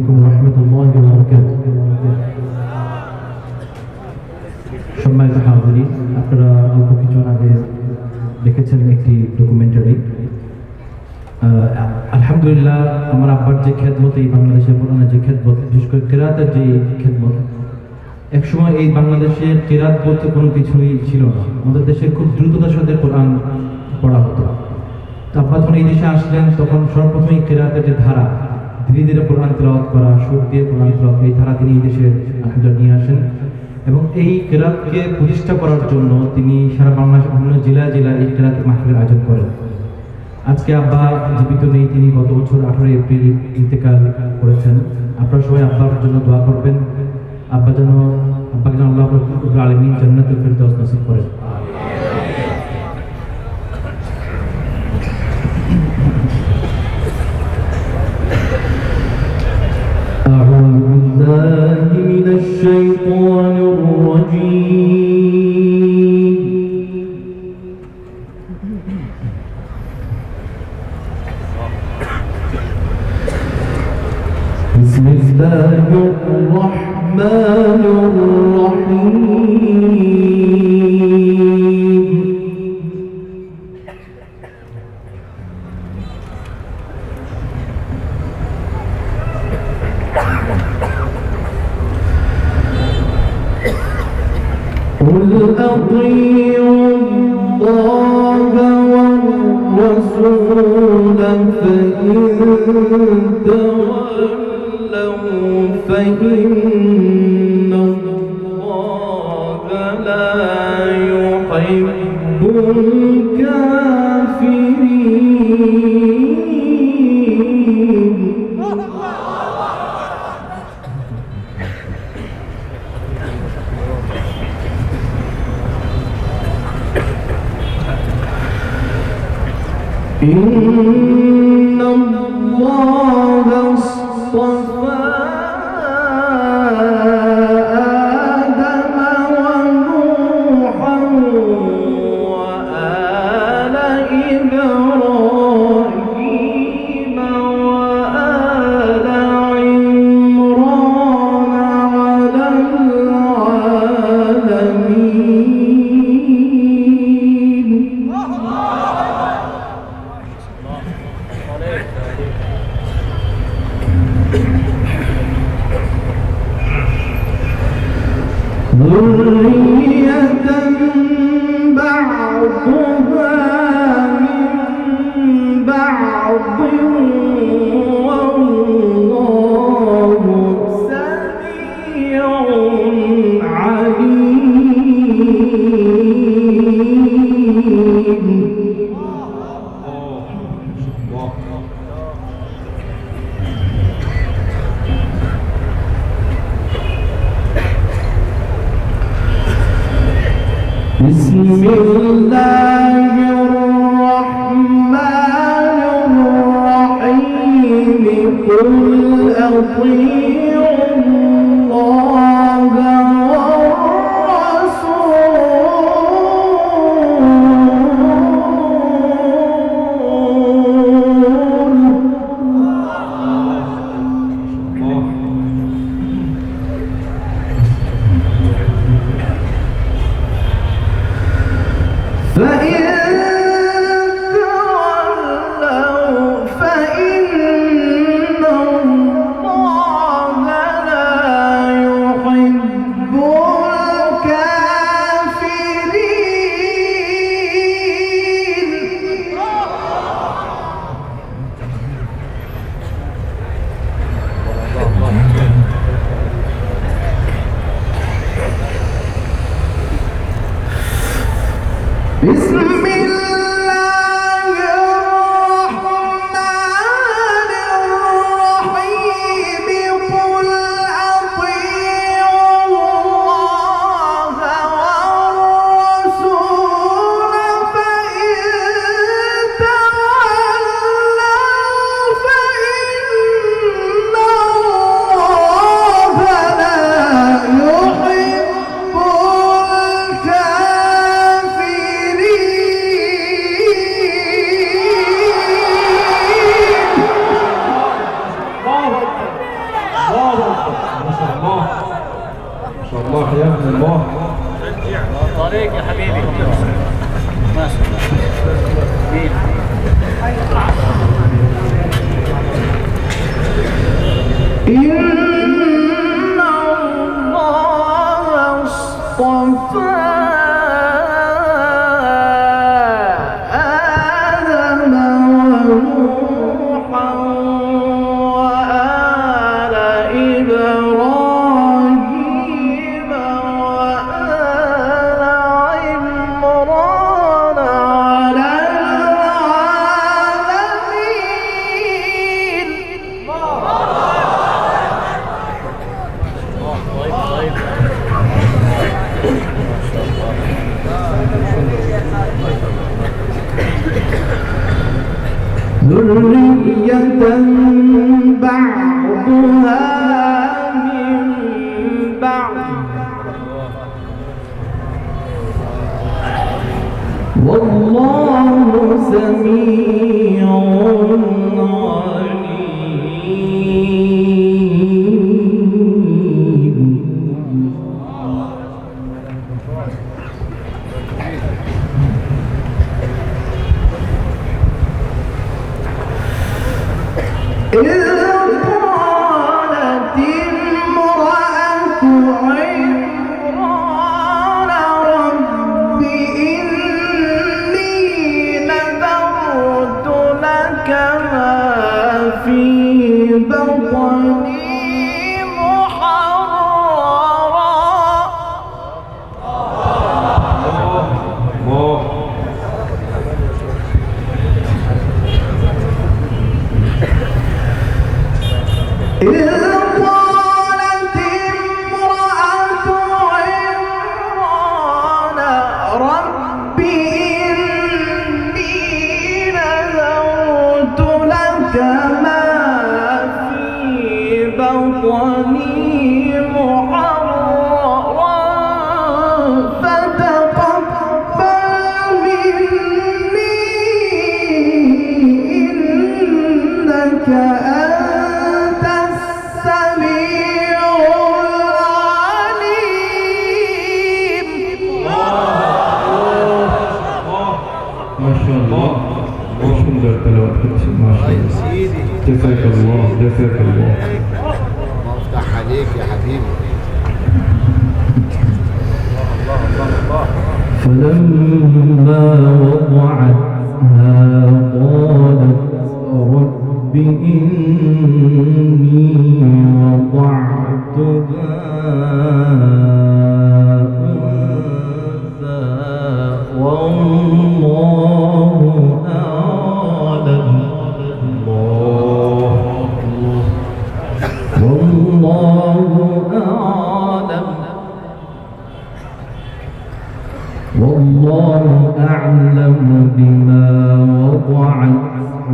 আলাইকুম ওয়া রাহমাতুল্লাহি ওয়া বারাকাতুহু। সম্মানিত হাজিরিন, আপনারা অল্প কিছুক্ষণ আগে দেখেছেন একটি ডকুমেন্টারি। আলহামদুলিল্লাহ, আমার আব্বার যে খেদমত, এই বাংলাদেশের পুরানো যে খেদমত, বিশেষ করে কেরাতের যে খেদমত, একসময় এই বাংলাদেশের কেরাত বলতে কোনো কিছুই ছিল না। আমাদের দেশে খুব দ্রুততার সাথে কোরআন পড়া হতো। আব্বা যখন এই দেশে আসলেন, তখন সর্বপ্রথম এই কেরাতের যে ধারা, ধীরে ধীরে কোরআন তেলাওয়াত করা, সুর দিয়ে কোরআন তেলাওয়াত, এই ধারা তিনি এই দেশে নিয়ে আসেন এবং এই কেরাতকে প্রতিষ্ঠা করার জন্য তিনি সারা বাংলাদেশের বিভিন্ন জেলায় জেলায় এই কেরাতের মাহফিলের আয়োজন করেন। আজকে আব্বা জীবিত নেই, তিনি গত বছর 18 এপ্রিল ইন্তেকাল করেছেন। আপনারা সবাই আব্বার জন্য দোয়া করবেন, আব্বাকে যেন আল্লাহ রাব্বুল আলামিন জান্নাতুল ফিরদাউস নসিব করেন। أعوذ بالله من الشيطان الرجيم. بسم الله الرحمن الرحيم. قل أطيعوا الله والرسول فإن تولوا فإن الله لا يحب الكافرين. إن الله اصطفى آدم ونوحا وآل إبراهيم وآل عمران على العالمين. ذرية بعضها من بعض والله سميع عليم. بسم الله الرحمن الرحيم. قل أطيعوا الله فإن تولوا فإن الله لا يحب الكافرين. بسم الله الرحمن الرحيم. قل أطيعوا الله والرسول فإن تولوا فإن الله لا يحب الكافرين. الله حياكم الله. طريق يا حبيبي. ماشي. إن الله اصطفى آدم ونوحا وآل إبراهيم وآل عمران على ذرية بعضها من بعض والله سميع إذ قالت امرأة عمران رب إني نذرت لك ما في بطني محررا إذ قالت امرأة عمران رب إني نذرت لك ما في بطني محررا فتقبل مني إنك أنت السميع العليم. ما شاء الله. সুন্দর তেলাওয়াত করছেন মাশাআল্লাহ। জাযাকাল্লাহ জাযাকাল্লাহ। الله يفتح عليك يا حبيبي. فلما وضعتها قالت رب إني وضعتها أنثى والله أعلم والله أعلم بما وضعت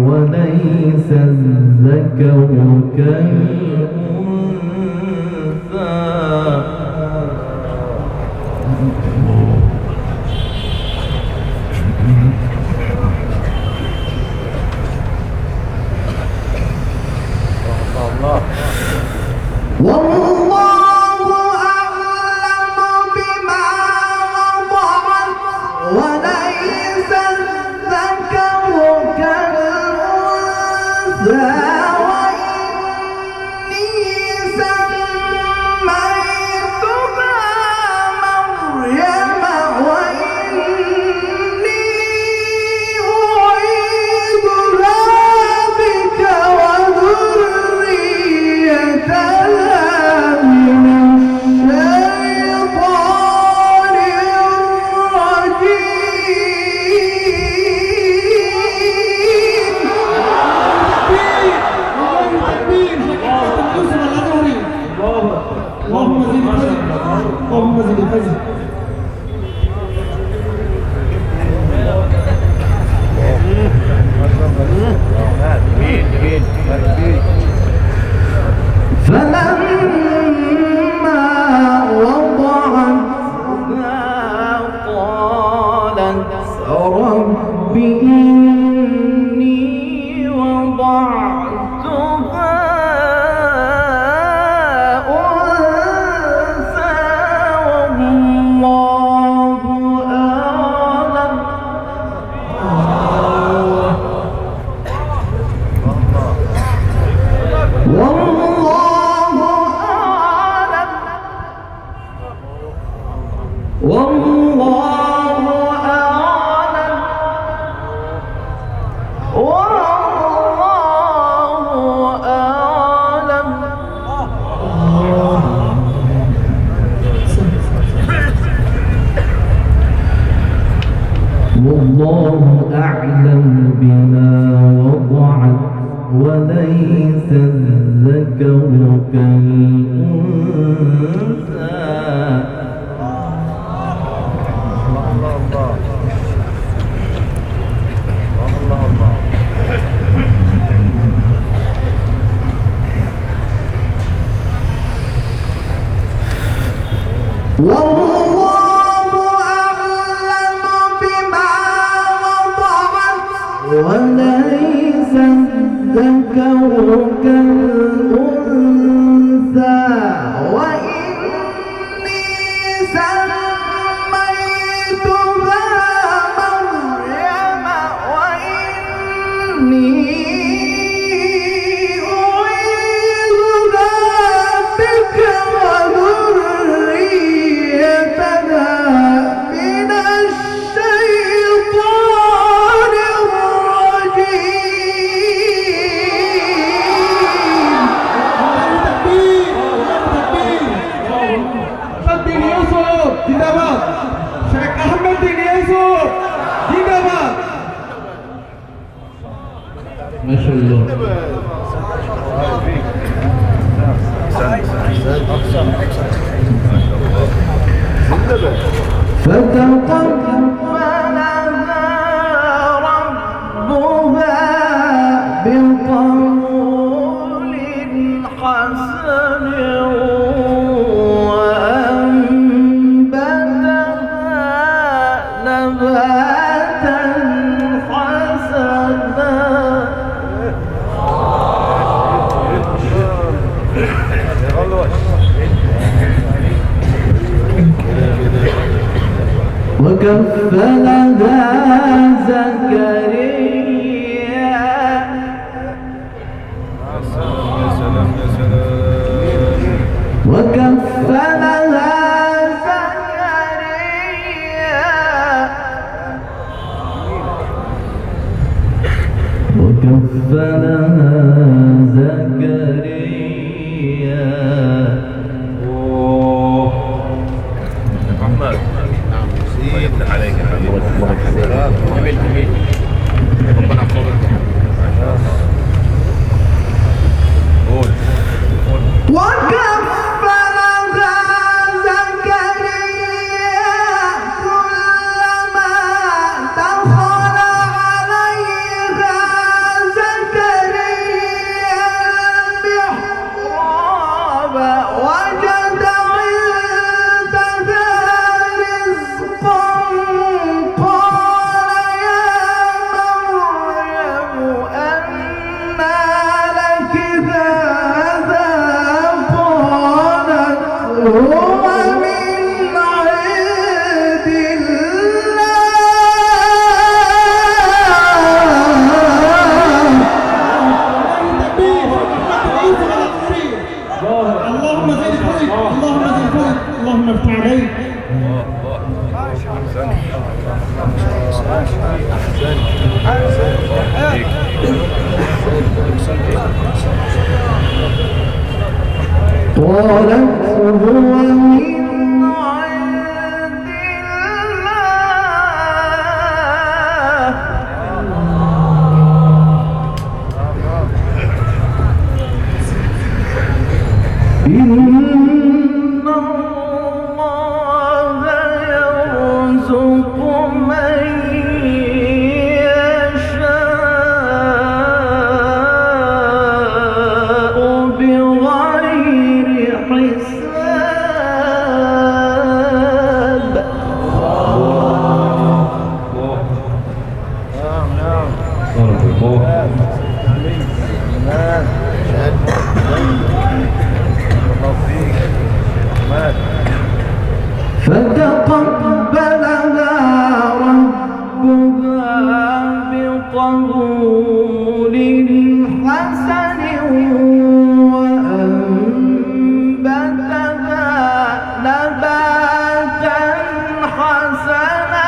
وليس الذكر كالأنثى. والله أعلم بما وضعت وليس الذكر كالأنثى وإني وليس الذكر كالأنثى والله أعلم بما وضعت وليس الذكر كالأنثى وإني سميتها مريم وإني أعيذها بك وذريتها من الشيطان الدين يوسف زندباد شيخ احمد الدين يوسف زندباد ما شاء الله فتقبلها ربها بقول حسن وأنبتها نباتا حسنا وكفلها زكريا وكفلها زكريا وكفلها زكريا محمد الله يفتح عليك يا حبيبي جميل جميل ربنا يحفظك قول وكفلها زكريا كلما دخل عليها زكريا المحراب وجد عندها رزقا قال يا مريم أنى لك هذا قالت هو من عند اللهم زد فرج اللهم زد فرج اللهم افتح عليك قالت هو من عند إن الله يرزق من يشاء بغير حساب بارك الله فتقبلها ربها بقبول حسن وأنبتها نباتا حسنا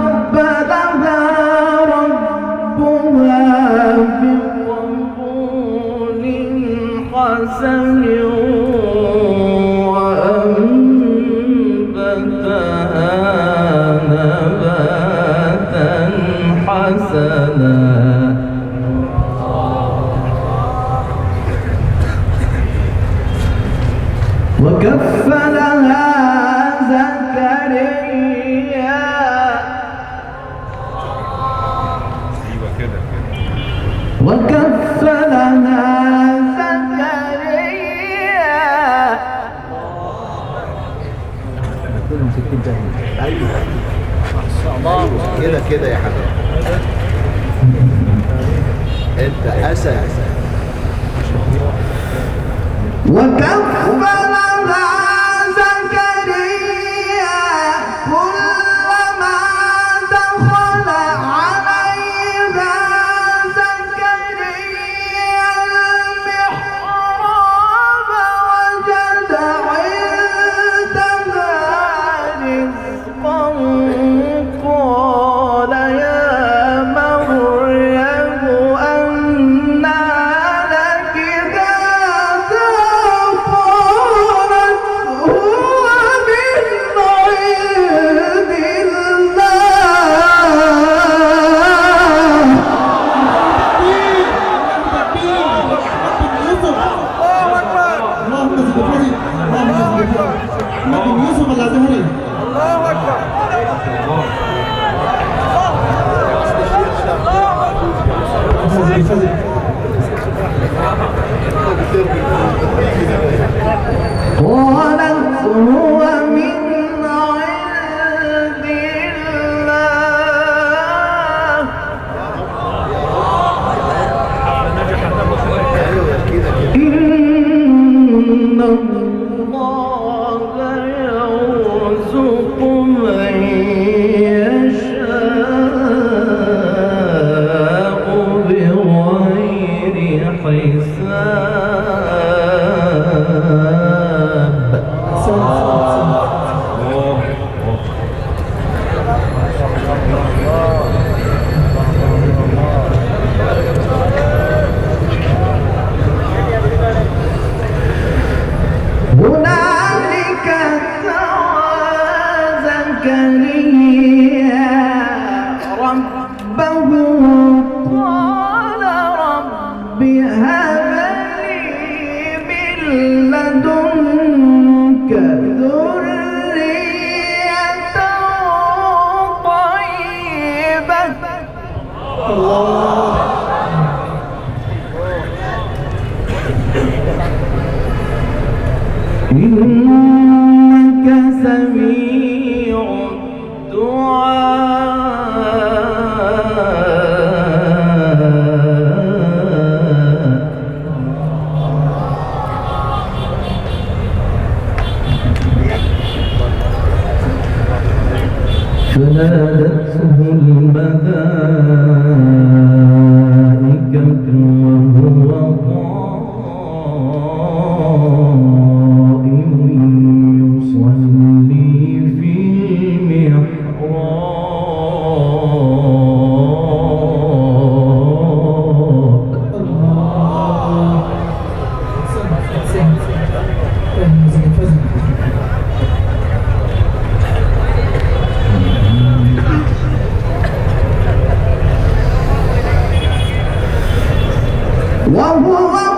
فتقبلها ربها بقبول حسن وأنبتها نباتا حسنا وكفلها زكريا ايوه كده وكفلها زكريا كده كده يا حبيبي انت اسد وكفلها زكريا كلما دخل عليها زكريا المحراب وجد عندها رزقا قال يا مريم أنى لك هذا قالت هو من عند اللهم زد فرج اللهم زد فرج لكن يوسف الازهري فضل فضل قالت هو من عند الله إن الله يرزق من يشاء بغير حساب هنالك دعا زكريا ربه قال رب هب لي من لدنك ذرية طيبة إنك سميع الدعاء فنادته الملائكة وهو قائم يصلي في المحراب وهو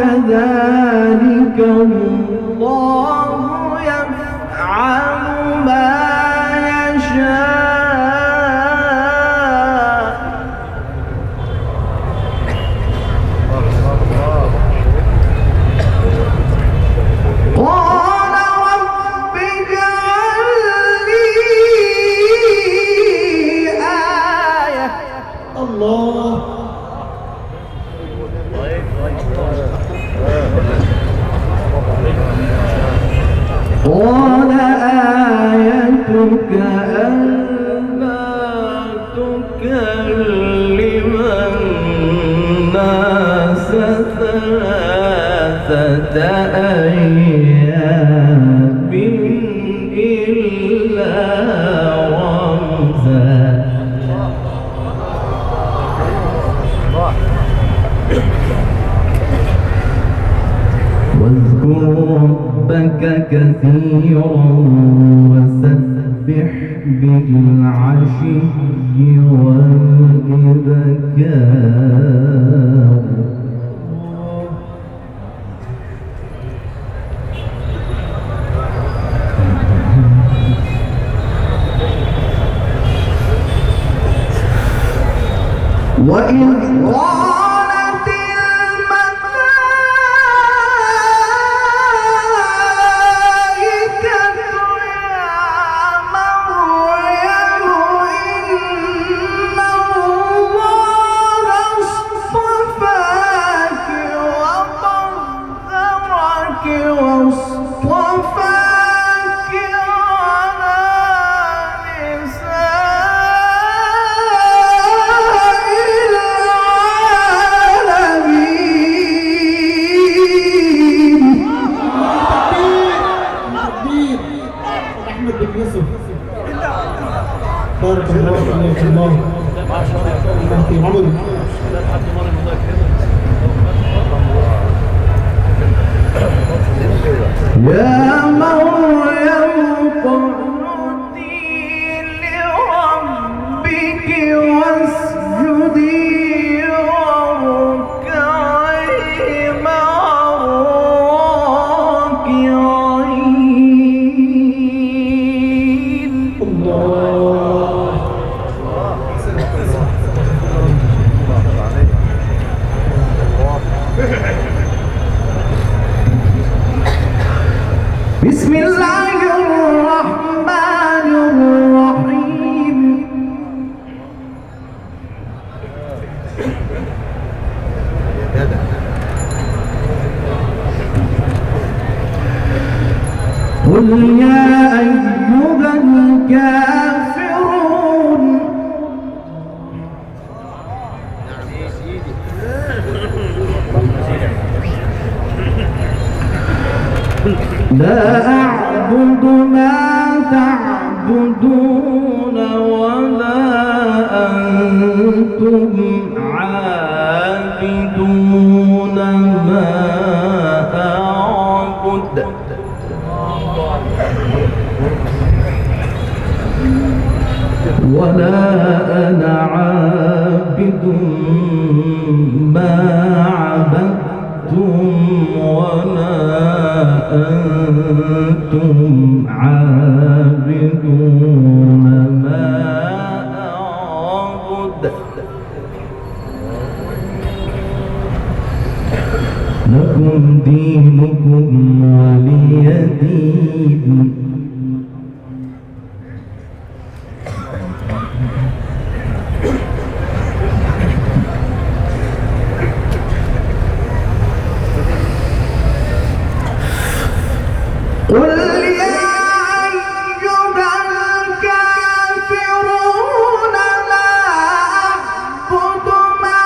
كذلك الله يفعل ما يشاء قال رب اجعل لي آية الله. قال آيتك ألا تكلم الناس ثلاثة أيام إلا رمزا واذكر ربك كثيرا وسبح بالعشي والإبكار وإذ قالت الملائكة يا مريم إن الله اصطفاك وطهرك واصطفاك على تكبير. أحمد بن يوسف بارك الله فيك الله. في عمرك. يا مريم اقنتي لربك واسجدي واركعي مع الراكعين الله. بسم الله الرحمن الرحيم قل يا أيها الكافرون لا أعبد ما تعبدون ولا أنتم عابدون ما أعبد ولا أنا عابد ما عبدتم ولا أنتم عابدون ما أعبد لكم دينكم ولي دين قل يا أيها الكافرون لا أعبد ما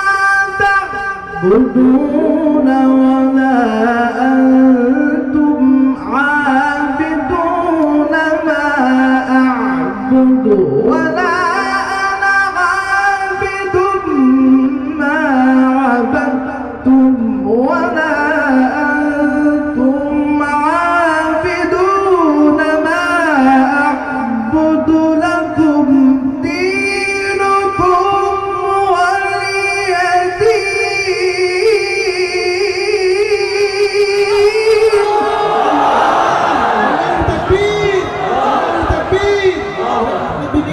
تعبدون ولا أنتم عابدون ما أعبد ولا أنا عابد ما عبدتم ولا أنتم عابدون ما أعبد لكم دينكم ولي دين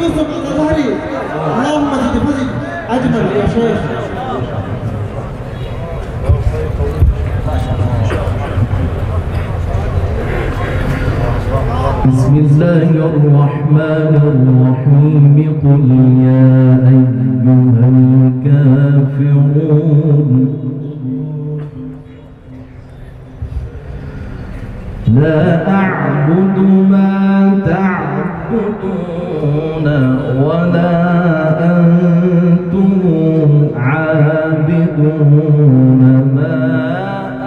يوسف الأزهري اللهم زد فزد أجمل يا شيخ. بسم الله الرحمن الرحيم قل يا أيها الكافرون لا أعبد ما تعبدون ولا أنتم عابدون ما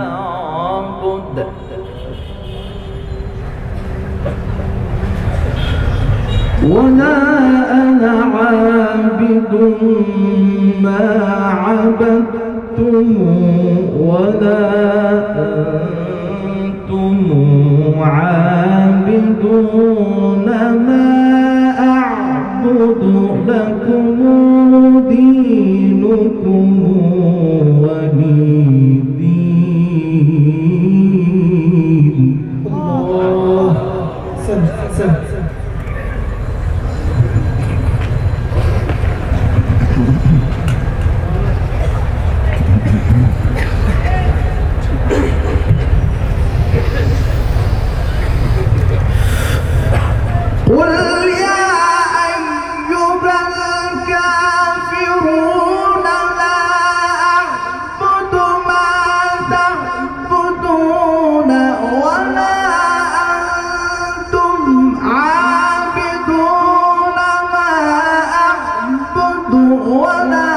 أعبد ولا أنا عابد ما عبدتم ولا أنتم عابدون ما أعبد لكم دينكم ولي دين. الله سن سن قل يا أيها الكافرون لا أعبد ما تعبدون ولا أنتم عابدون ما أعبد ولا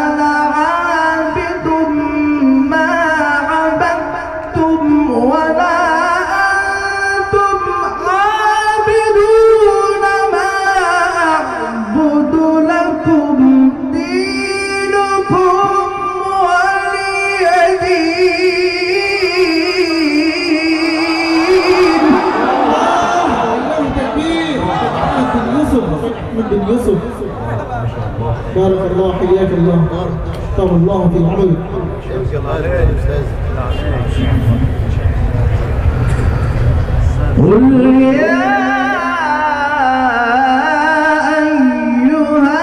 أنا عابد ما عبدتم ولا أنتم عابدون ما أعبد لكم دينكم ولي دين. الله تكبير. أحمد بن يوسف أحمد بن يوسف بارك الله حياك الله طول الله في عمرك. قل يا أيها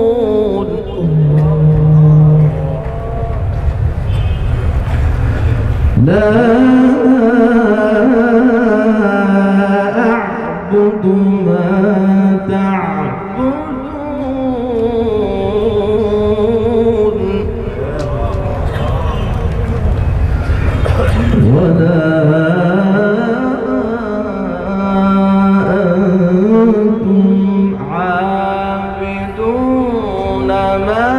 الكافرون لا أعبد ما تعبدون ولا أنتم عابدون ما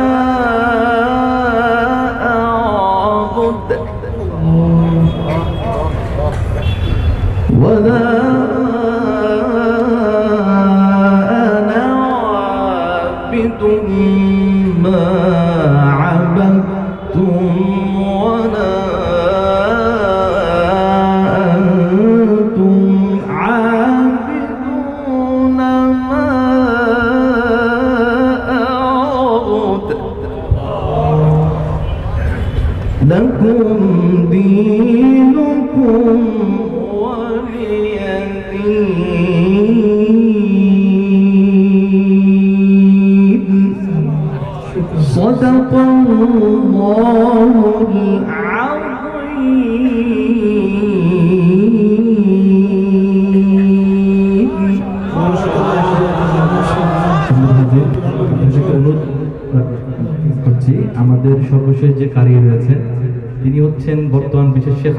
أعبد ولا أنا عابد ما عبدتم ولا أنتم عابدون ما أعبد لكم دينكم ولي دين. صدق الله العظيم. ما شاء الله ما شاء الله. আপনাদেরকে অনুরোধ করছি আমাদের সর্বশেষ যে কারি রয়েছে তিনি হচ্ছেন বর্তমান বিশেষ শেখ